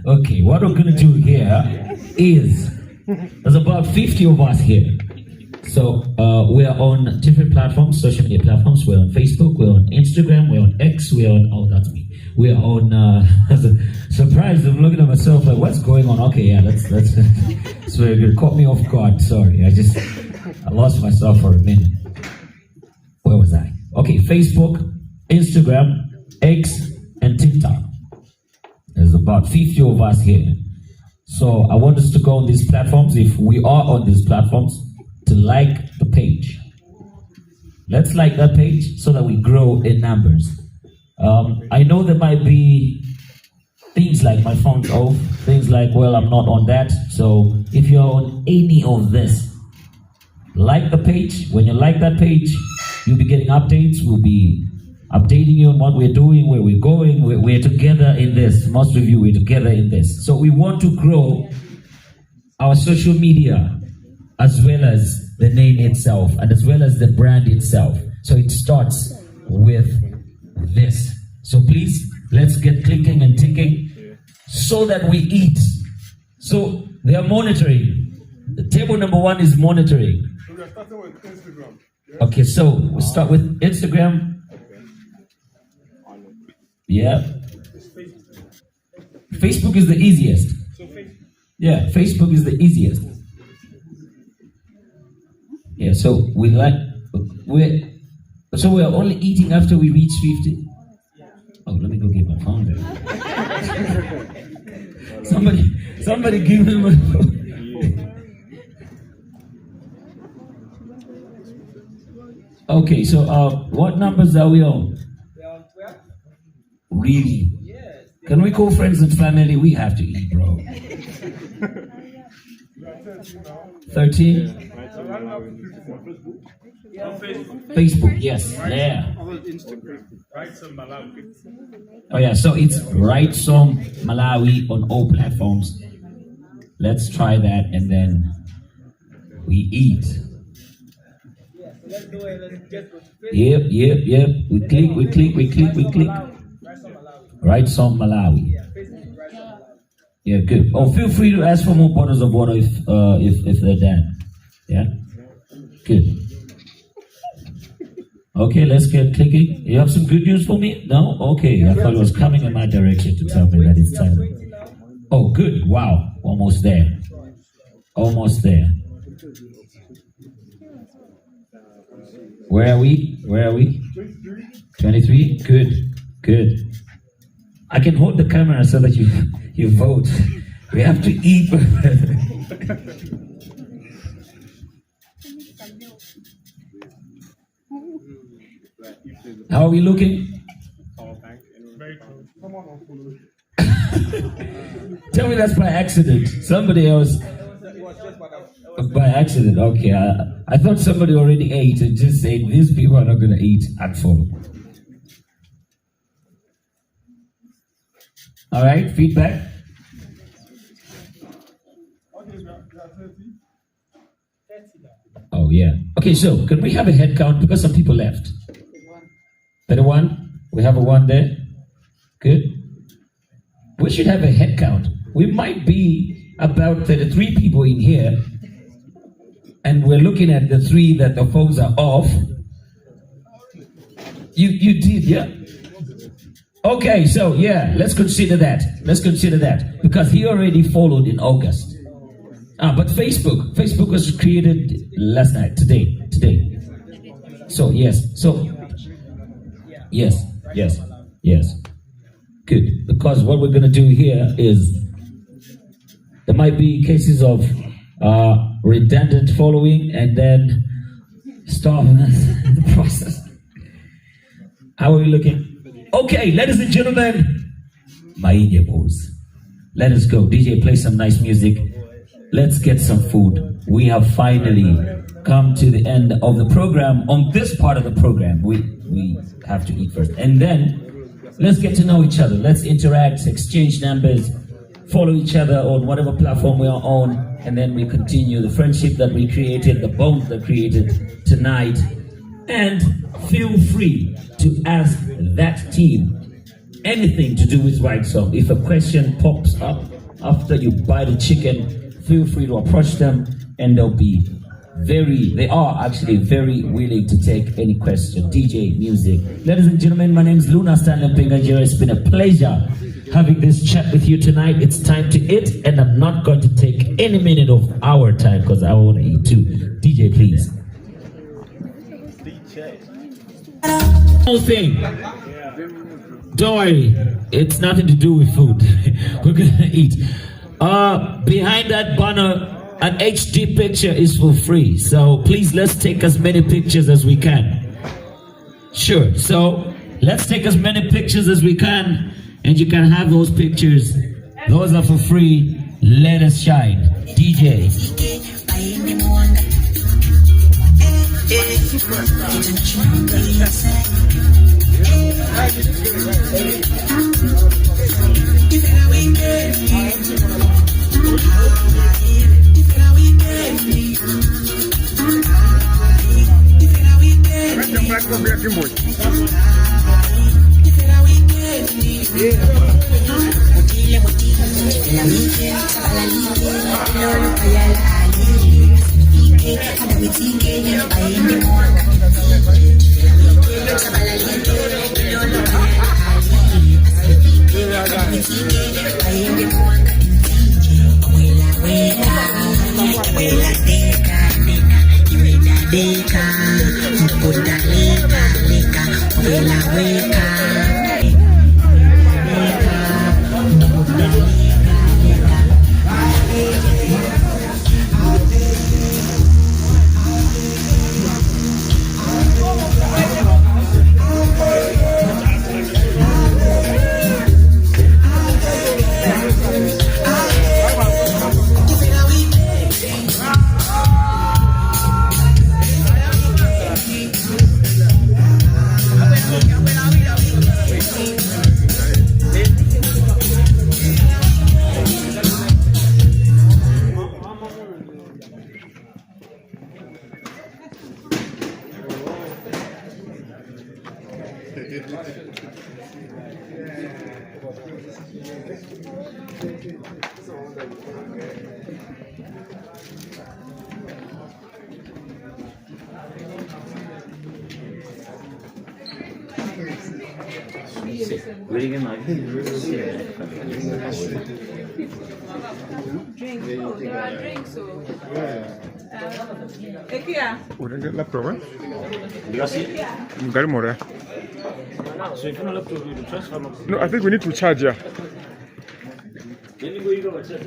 Okay, what we're going to do here is, there's about 50 of us here. So we're on different platforms, social media platforms. We're on Facebook, we're on Instagram, we're on X, we're on, oh, that's me. We're on, surprised, I'm looking at myself like, what's going on? Okay, yeah, that's it's very good. Caught me off guard, sorry. I lost myself for a minute. Where was I? Okay, Facebook, Instagram, X, and TikTok. There's about 50 of us here. So I want us to go on these platforms, if we are on these platforms, to like the page. Let's like that page so that we grow in numbers. I know there might be things like my phone's off, things like, well, I'm not on that. So if you're on any of this, like the page. When you like that page, you'll be getting updates. We'll be updating you on what we're doing, where we're going. We're together in this. Most of you, we're together in this. So we want to grow our social media as well as the name itself and as well as the brand itself. So it starts with this. So please, let's get clicking and ticking so that we eat. So they are monitoring. The table number 1 is monitoring. So we are starting with Instagram. Yeah? Okay, so we'll start with Instagram. Yeah. Facebook is the easiest. Yeah, Facebook is the easiest. Yeah, so we're only eating after we reach 50. Oh, let me go get my phone there. somebody give him a Okay, so what numbers are we on? Really? Can we call friends and family? We have to eat, bro. 13? Facebook, yes, there. Rydsom Malawi. Oh yeah, so it's Rydsom Malawi on all platforms. Let's try that and then we eat. Yep. We click. Rydsom Malawi. Yeah, good. Oh, feel free to ask for more bottles of water if they're done. Yeah, good. Okay, let's get clicking. You have some good news for me? No? Okay, I thought it was coming in my direction to tell me that it's time. Oh, good. Wow, almost there. Almost there. Where are we? 23? Good. I can hold the camera so that you vote. We have to eat. How are we looking? Tell me that's by accident. Somebody else. By accident, okay. I thought somebody already ate and just said these people are not going to eat at full. All right, feedback. Oh yeah. Okay, so can we have a head count because some people left? 31. We have a 1 there. Good. We should have a head count. We might be about 33 people in here. And we're looking at the 3 that the phones are off. You did, yeah? Okay, so yeah, let's consider that. Because he already followed in August. But Facebook was created last night, today. So yes. Good. Because what we're gonna do here is there might be cases of redundant following and then stop the process. How are we looking? Okay, ladies and gentlemen, Mainye pose. Let us go. DJ, play some nice music. Let's get some food. We have finally come to the end of the program. On this part of the program, we have to eat first. And then let's get to know each other. Let's interact, exchange numbers, follow each other on whatever platform we are on, and then we continue the friendship that we created, the bond that created tonight. And feel free to ask that team anything to do with Rydsom. If a question pops up after you buy the chicken, feel free to approach them, and they are actually very willing to take any question. DJ, music. Ladies and gentlemen, my name is Luna Stanley Pinganjira. It's been a pleasure having this chat with you tonight. It's time to eat, and I'm not going to take any minute of our time because I want to eat too. DJ, please. Whole thing. Don't worry, it's nothing to do with food. We're gonna eat. Behind that banner, an HD picture is for free. So please, let's take as many pictures as we can. Sure. So let's take as many pictures as we can, and you can have those pictures. Those are for free. Let us shine. DJ. There are drinks. Udah get laptop kan? Enggak ada more. So if you want laptop, you transfer. No, I think we need to charge ya. Then you go, you go charge.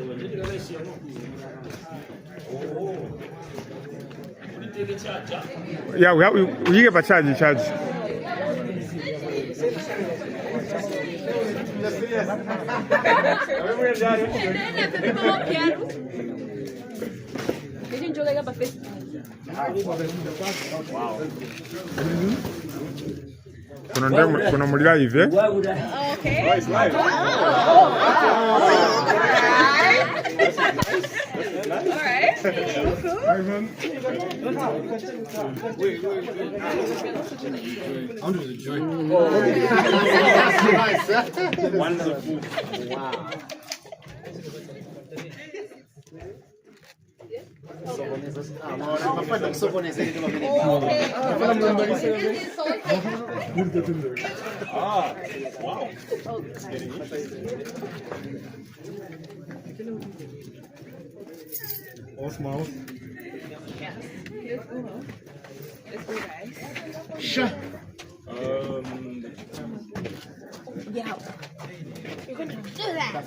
Yeah, we get a charge. Kuna mlila hivi. Okay. Alright. Ivan. Under the joint. Wonderful. Wow. Wow. All smiles. Yeah. Let's go, guys. Sure. Yeah. You're gonna do that.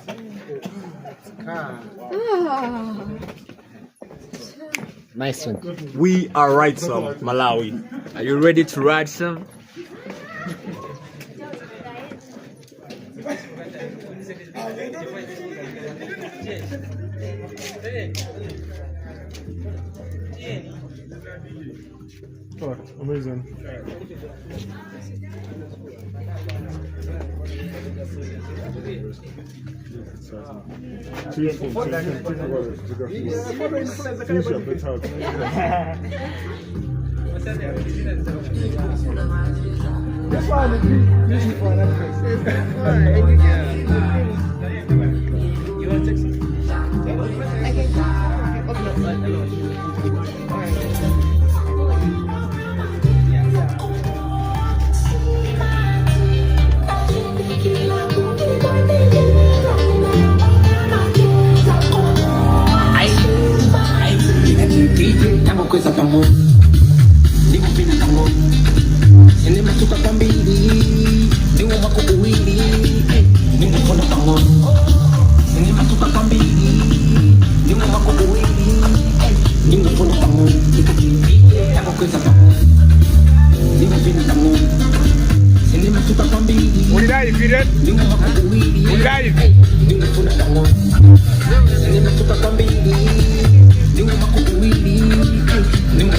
Nice one. We are Rydsom, Malawi. Are you ready to ride some? Oh, amazing. Coisa tão bom, digo pina tão bom. Ele me toca com bili, digo uma cubuili, digo fona tão bom. Ele me toca com bili, digo uma cubuili, digo fona tão bom. Digo coisa tão bom, digo pina tão bom. Ele me toca com bili, digo uma cubuili, digo fona tão bom. Ele me toca com bili, digo uma cubuili. Ningún